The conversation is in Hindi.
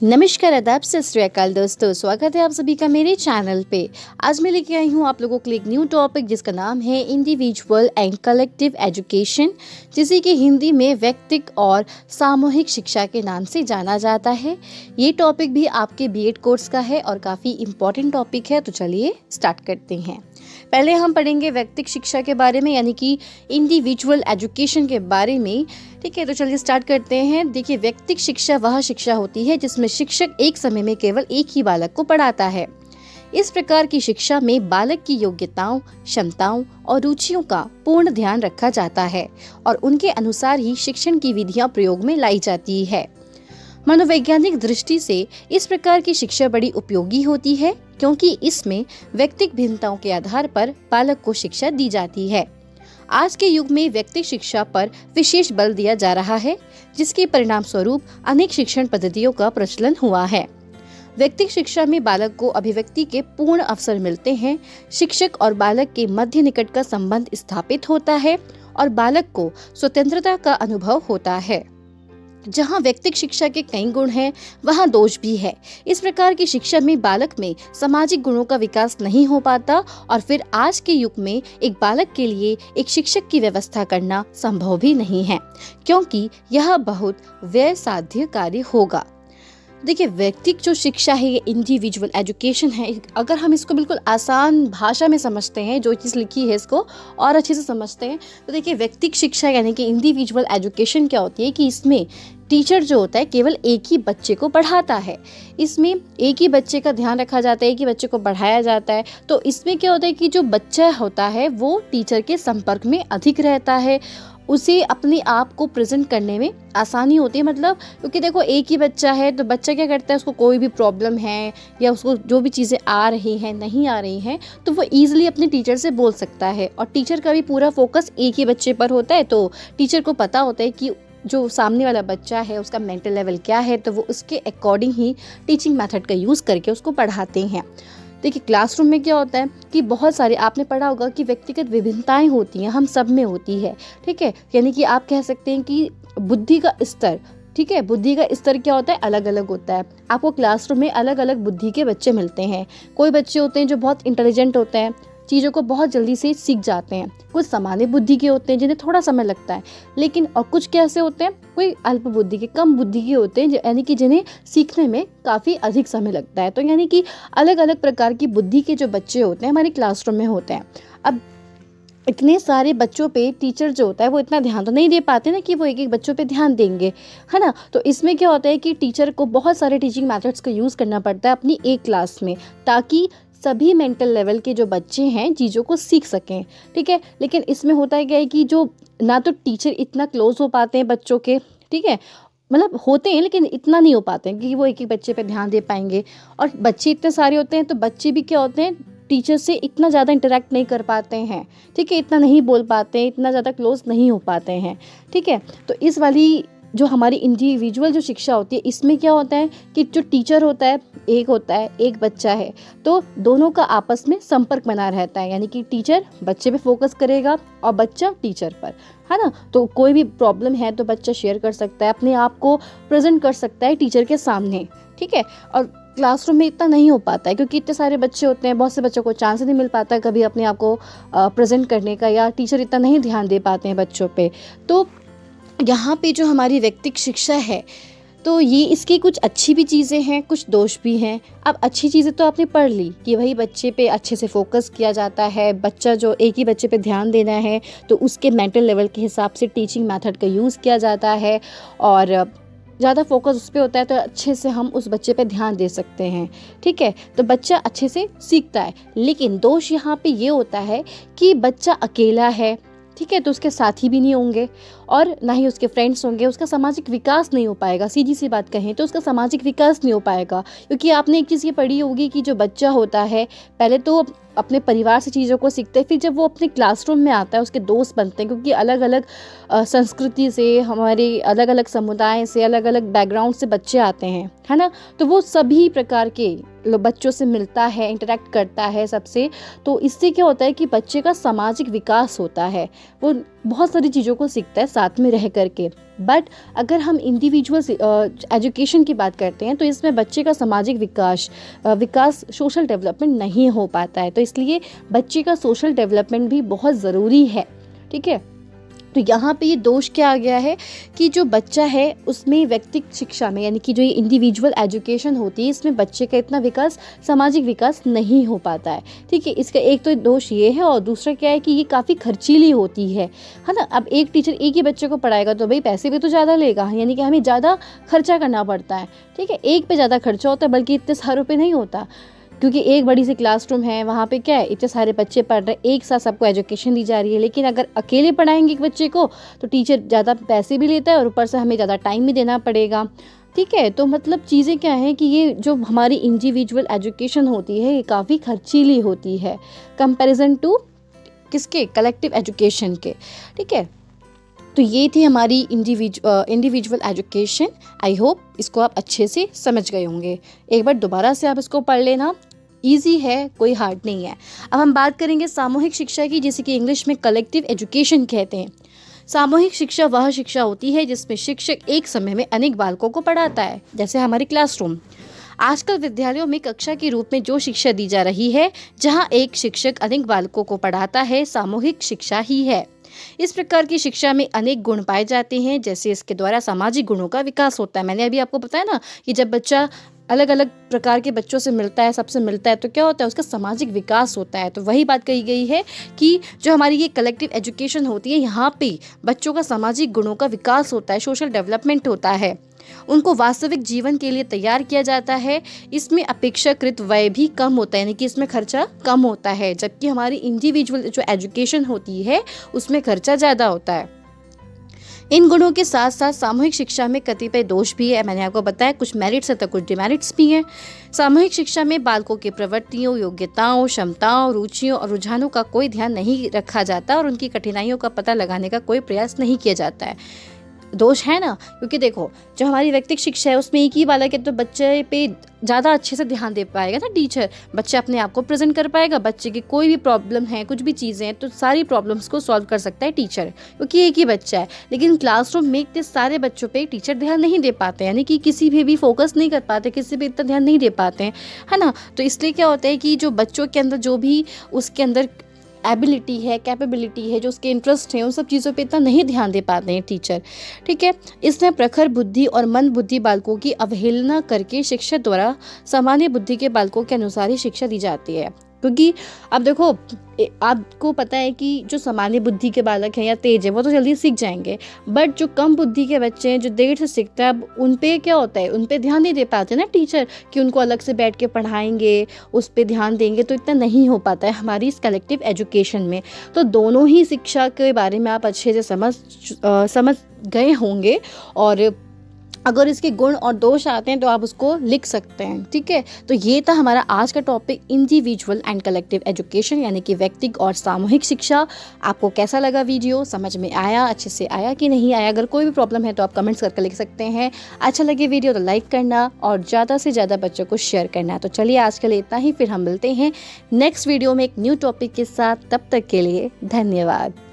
नमस्कार, आदाब, सत श्री अकाल दोस्तों। स्वागत है आप सभी का मेरे चैनल पे। आज मैं लेके आई हूँ आप लोगों के लिए एक न्यू टॉपिक जिसका नाम है इंडिविजुअल एंड कलेक्टिव एजुकेशन, जिसे कि हिंदी में व्यक्तिक और सामूहिक शिक्षा के नाम से जाना जाता है। ये टॉपिक भी आपके बीएड कोर्स का है और काफ़ी इम्पॉर्टेंट टॉपिक है। तो चलिए स्टार्ट करते हैं। पहले हम पढ़ेंगे व्यक्तिक शिक्षा के बारे में, यानी कि इंडिविजुअल एजुकेशन के बारे में। ठीक है, तो चलिए स्टार्ट करते हैं। देखिए, व्यक्तिक शिक्षा वह शिक्षा होती है जिसमें शिक्षक एक समय में केवल एक ही बालक को पढ़ाता है। इस प्रकार की शिक्षा में बालक की योग्यताओं, क्षमताओं और रुचियों का पूर्ण ध्यान रखा जाता है और उनके अनुसार ही शिक्षण की विधियां प्रयोग में लाई जाती है। मनोवैज्ञानिक दृष्टि से इस प्रकार की शिक्षा बड़ी उपयोगी होती है, क्योंकि इसमें व्यक्तिक भिन्नताओं के आधार पर बालक को शिक्षा दी जाती है। आज के युग में व्यक्तिक शिक्षा पर विशेष बल दिया जा रहा है, जिसके परिणाम स्वरूप अनेक शिक्षण पद्धतियों का प्रचलन हुआ है। व्यक्तिक शिक्षा में बालक को अभिव्यक्ति के पूर्ण अवसर मिलते हैं। शिक्षक और बालक के मध्य निकट का संबंध स्थापित होता है और बालक को स्वतंत्रता का अनुभव होता है। जहाँ व्यक्तिक शिक्षा के कई गुण हैं, वहाँ दोष भी है। इस प्रकार की शिक्षा में बालक में सामाजिक गुणों का विकास नहीं हो पाता और फिर आज के युग में एक बालक के लिए एक शिक्षक की व्यवस्था करना संभव भी नहीं है, क्योंकि यह बहुत व्यय साध्य कार्य होगा। देखिए, व्यक्तिक जो शिक्षा है, ये इंडिविजुअल एजुकेशन है। अगर हम इसको बिल्कुल आसान भाषा में समझते हैं, जो चीज़ लिखी है इसको और अच्छे से समझते हैं, तो देखिए व्यक्तिक शिक्षा यानी कि इंडिविजुअल एजुकेशन क्या होती है कि इसमें टीचर जो होता है केवल एक ही बच्चे को पढ़ाता है। इसमें एक ही बच्चे का ध्यान रखा जाता है, एक ही बच्चे को पढ़ाया जाता है। तो इसमें क्या होता है कि जो बच्चा होता है वो टीचर के संपर्क में अधिक रहता है, उसे अपने आप को प्रेजेंट करने में आसानी होती है। मतलब क्योंकि देखो, एक ही बच्चा है तो बच्चा क्या करता है, उसको कोई भी प्रॉब्लम है या उसको जो भी चीज़ें आ रही हैं नहीं आ रही हैं, तो वो ईजिली अपने टीचर से बोल सकता है। और टीचर का भी पूरा फोकस एक ही बच्चे पर होता है, तो टीचर को पता होता है कि जो सामने वाला बच्चा है उसका मेंटल लेवल क्या है, तो वो उसके अकॉर्डिंग ही टीचिंग मेथड का यूज़ करके उसको पढ़ाते हैं। देखिए, क्लासरूम में क्या होता है कि बहुत सारे, आपने पढ़ा होगा कि व्यक्तिगत विभिन्नताएं होती हैं, हम सब में होती है। ठीक है, यानी कि आप कह सकते हैं कि बुद्धि का स्तर, ठीक है, बुद्धि का स्तर क्या होता है, अलग अलग होता है। आपको क्लासरूम में अलग अलग बुद्धि के बच्चे मिलते हैं। कोई बच्चे होते हैं जो बहुत इंटेलिजेंट होते हैं, चीज़ों को बहुत जल्दी से सीख जाते हैं। कुछ सामान्य बुद्धि के होते हैं जिन्हें थोड़ा समय लगता है, लेकिन और कुछ कैसे होते हैं, कोई अल्प बुद्धि के, कम बुद्धि के होते हैं, यानी कि जिन्हें सीखने में काफ़ी अधिक समय लगता है। तो यानी कि अलग अलग प्रकार की बुद्धि के जो बच्चे होते हैं हमारे क्लासरूम में होते हैं। अब इतने सारे बच्चों पे टीचर जो होता है वो इतना ध्यान तो नहीं दे पाते ना कि वो एक एक बच्चों पे ध्यान देंगे, है ना। तो इसमें क्या होता है कि टीचर को बहुत सारे टीचिंग मेथड्स का यूज़ करना पड़ता है अपनी एक क्लास में, ताकि सभी मेंटल लेवल के जो बच्चे हैं चीज़ों को सीख सकें। ठीक है, लेकिन इसमें होता है क्या है कि जो ना तो टीचर इतना क्लोज हो पाते हैं बच्चों के, ठीक है, मतलब होते हैं लेकिन इतना नहीं हो पाते हैं कि वो एक एक बच्चे पे ध्यान दे पाएंगे। और बच्चे इतने सारे होते हैं तो बच्चे भी क्या होते हैं, टीचर से इतना ज़्यादा इंटरेक्ट नहीं कर पाते हैं। ठीक है, इतना नहीं बोल पाते हैं, इतना ज़्यादा क्लोज नहीं हो पाते हैं। ठीक है, तो इस वाली जो हमारी इंडिविजुअल जो शिक्षा होती है, इसमें क्या होता है कि जो टीचर होता है एक बच्चा है, तो दोनों का आपस में संपर्क बना रहता है। यानी कि टीचर बच्चे पे फोकस करेगा और बच्चा टीचर पर, है ना। तो कोई भी प्रॉब्लम है तो बच्चा शेयर कर सकता है, अपने आप को प्रेजेंट कर सकता है टीचर के सामने। ठीक है, और क्लासरूम में इतना नहीं हो पाता है क्योंकि इतने सारे बच्चे होते हैं, बहुत से बच्चों को चांस नहीं मिल पाता कभी अपने आप को प्रेजेंट करने का, या टीचर इतना नहीं ध्यान दे पाते हैं बच्चों पे। तो यहाँ पे जो हमारी व्यक्तिक शिक्षा है, तो ये इसकी कुछ अच्छी भी चीज़ें हैं, कुछ दोष भी हैं। अब अच्छी चीज़ें तो आपने पढ़ ली कि वही बच्चे पे अच्छे से फोकस किया जाता है, बच्चा जो एक ही बच्चे पे ध्यान देना है तो उसके मेंटल लेवल के हिसाब से टीचिंग मेथड का यूज़ किया जाता है और ज़्यादा फोकस उस पर होता है, तो अच्छे से हम उस बच्चे पे ध्यान दे सकते हैं। ठीक है, तो बच्चा अच्छे से सीखता है। लेकिन दोष यहाँ पे ये होता है कि बच्चा अकेला है, ठीक है, तो उसके साथी भी नहीं होंगे और ना ही उसके फ्रेंड्स होंगे, उसका सामाजिक विकास नहीं हो पाएगा। सीधी सी बात कहें तो उसका सामाजिक विकास नहीं हो पाएगा, क्योंकि आपने एक चीज़ ये पढ़ी होगी कि जो बच्चा होता है पहले तो अपने परिवार से चीज़ों को सीखते हैं, फिर जब वो अपने क्लासरूम में आता है उसके दोस्त बनते हैं, क्योंकि अलग अलग संस्कृति से, हमारे अलग अलग समुदाय से, अलग अलग बैकग्राउंड से बच्चे आते हैं, है ना। तो वो सभी प्रकार के बच्चों से मिलता है, इंटरेक्ट करता है सबसे। तो इससे क्या होता है कि बच्चे का सामाजिक विकास होता है, वो बहुत सारी चीज़ों को सीखता है साथ में रह करके। बट अगर हम इंडिविजुअल एजुकेशन की बात करते हैं तो इसमें बच्चे का सामाजिक विकास सोशल डेवलपमेंट नहीं हो पाता है। तो इसलिए बच्चे का सोशल डेवलपमेंट भी बहुत ज़रूरी है, ठीक है। तो यहाँ पे ये दोष क्या आ गया है कि जो बच्चा है उसमें व्यक्तिगत शिक्षा में, यानी कि जो ये इंडिविजुअल एजुकेशन होती है, इसमें बच्चे का इतना विकास, सामाजिक विकास नहीं हो पाता है, ठीक है। इसका एक तो दोष ये है, और दूसरा क्या है कि ये काफ़ी खर्चीली होती है ना। अब एक टीचर एक ही बच्चे को पढ़ाएगा तो भाई पैसे भी तो ज़्यादा लेगा, यानी कि हमें ज़्यादा खर्चा करना पड़ता है, ठीक है। एक पे ज़्यादा खर्चा होता है, बल्कि इतने सारों पे नहीं होता, क्योंकि एक बड़ी सी क्लासरूम है, वहाँ पे क्या है, इतने सारे बच्चे पढ़ रहे हैं, एक साथ सबको एजुकेशन दी जा रही है। लेकिन अगर अकेले पढ़ाएंगे एक बच्चे को तो टीचर ज़्यादा पैसे भी लेता है और ऊपर से हमें ज़्यादा टाइम भी देना पड़ेगा, ठीक है। तो मतलब चीज़ें क्या है कि ये जो हमारी इंडिविजुअल एजुकेशन होती है ये काफ़ी खर्चीली होती है कंपैरिजन टू किसके, कलेक्टिव एजुकेशन के, ठीक है। तो ये थी हमारी इंडिविजुअल एजुकेशन। आई होप इसको आप अच्छे से समझ गए होंगे। एक बार दोबारा से आप इसको पढ़ लेना, ईजी है, कोई हार्ड नहीं है। अब हम बात करेंगे सामूहिक शिक्षा की, जिसे कि इंग्लिश में कलेक्टिव एजुकेशन कहते हैं। सामूहिक शिक्षा वह शिक्षा होती है जिसमें शिक्षक एक समय में अनेक बालकों को पढ़ाता है, जैसे हमारी क्लासरूम। आजकल विद्यालयों में कक्षा के रूप में जो शिक्षा दी जा रही है, जहाँ एक शिक्षक अनेक बालकों को पढ़ाता है, सामूहिक शिक्षा ही है। इस प्रकार की शिक्षा में अनेक गुण पाए जाते हैं, जैसे इसके द्वारा सामाजिक गुणों का विकास होता है। मैंने अभी आपको बताया ना कि जब बच्चा अलग अलग प्रकार के बच्चों से मिलता है, सबसे मिलता है, तो क्या होता है, उसका सामाजिक विकास होता है। तो वही बात कही गई है कि जो हमारी ये कलेक्टिव एजुकेशन होती है, यहाँ पे बच्चों का सामाजिक गुणों का विकास होता है, सोशल डेवलपमेंट होता है, उनको वास्तविक जीवन के लिए तैयार किया जाता है। इसमें अपेक्षाकृत व्यय भी कम होता है, यानी कि इसमें खर्चा कम होता है, जबकि हमारी इंडिविजुअल जो एजुकेशन होती है उसमें खर्चा ज़्यादा होता है। इन गुणों के साथ साथ सामूहिक शिक्षा में कतिपय दोष भी है। मैंने आपको बताया कुछ मेरिट्स है तो कुछ डिमेरिट्स भी हैं। सामूहिक शिक्षा में बालकों के प्रवृत्तियों, योग्यताओं, क्षमताओं, रुचियों और रुझानों का कोई ध्यान नहीं रखा जाता और उनकी कठिनाइयों का पता लगाने का कोई प्रयास नहीं किया जाता है। दोष है ना, क्योंकि देखो जो हमारी व्यक्तिगत शिक्षा है उसमें एक ही बालक है तो बच्चे पे ज़्यादा अच्छे से ध्यान दे पाएगा ना टीचर, बच्चा अपने आप को प्रेजेंट कर पाएगा, बच्चे की कोई भी प्रॉब्लम है, कुछ भी चीज़ें हैं तो सारी प्रॉब्लम्स को सॉल्व कर सकता है टीचर, क्योंकि एक ही बच्चा है। लेकिन क्लासरूम में इतने सारे बच्चों पे टीचर ध्यान नहीं दे पाते, यानी कि किसी भी फोकस नहीं कर पाते, किसी पे इतना ध्यान नहीं दे पाते हैं, है ना। तो इसलिए क्या होता है कि जो बच्चों के अंदर जो भी उसके अंदर एबिलिटी है, कैपेबिलिटी है, जो उसके इंटरेस्ट हैं, उन सब चीज़ों पे इतना नहीं ध्यान दे पाते हैं टीचर, ठीक है। इसमें प्रखर बुद्धि और मंद बुद्धि बालकों की अवहेलना करके शिक्षक द्वारा सामान्य बुद्धि के बालकों के अनुसार ही शिक्षा दी जाती है। क्योंकि अब देखो आपको पता है कि जो सामान्य बुद्धि के बालक हैं या तेज है वो तो जल्दी सीख जाएंगे, बट जो कम बुद्धि के बच्चे हैं जो देर से सीखते हैं, अब उन पे क्या होता है, उन पे ध्यान नहीं दे पाते ना टीचर कि उनको अलग से बैठ के पढ़ाएंगे, उस पे ध्यान देंगे, तो इतना नहीं हो पाता है हमारी इस कलेक्टिव एजुकेशन में। तो दोनों ही शिक्षा के बारे में आप अच्छे से समझ गए होंगे, और अगर इसके गुण और दोष आते हैं तो आप उसको लिख सकते हैं, ठीक है। तो ये था हमारा आज का topic, individual and collective education, यानी कि व्यक्तिगत और सामूहिक शिक्षा। आपको कैसा लगा वीडियो, समझ में आया, अच्छे से आया कि नहीं आया? अगर कोई भी प्रॉब्लम है तो आप कमेंट्स करके लिख सकते हैं। अच्छा लगे वीडियो तो लाइक करना और ज़्यादा से ज़्यादा बच्चों को शेयर करना। तो चलिए आज के लिए इतना ही, फिर हम मिलते हैं नेक्स्ट वीडियो में एक न्यू टॉपिक के साथ। तब तक के लिए धन्यवाद।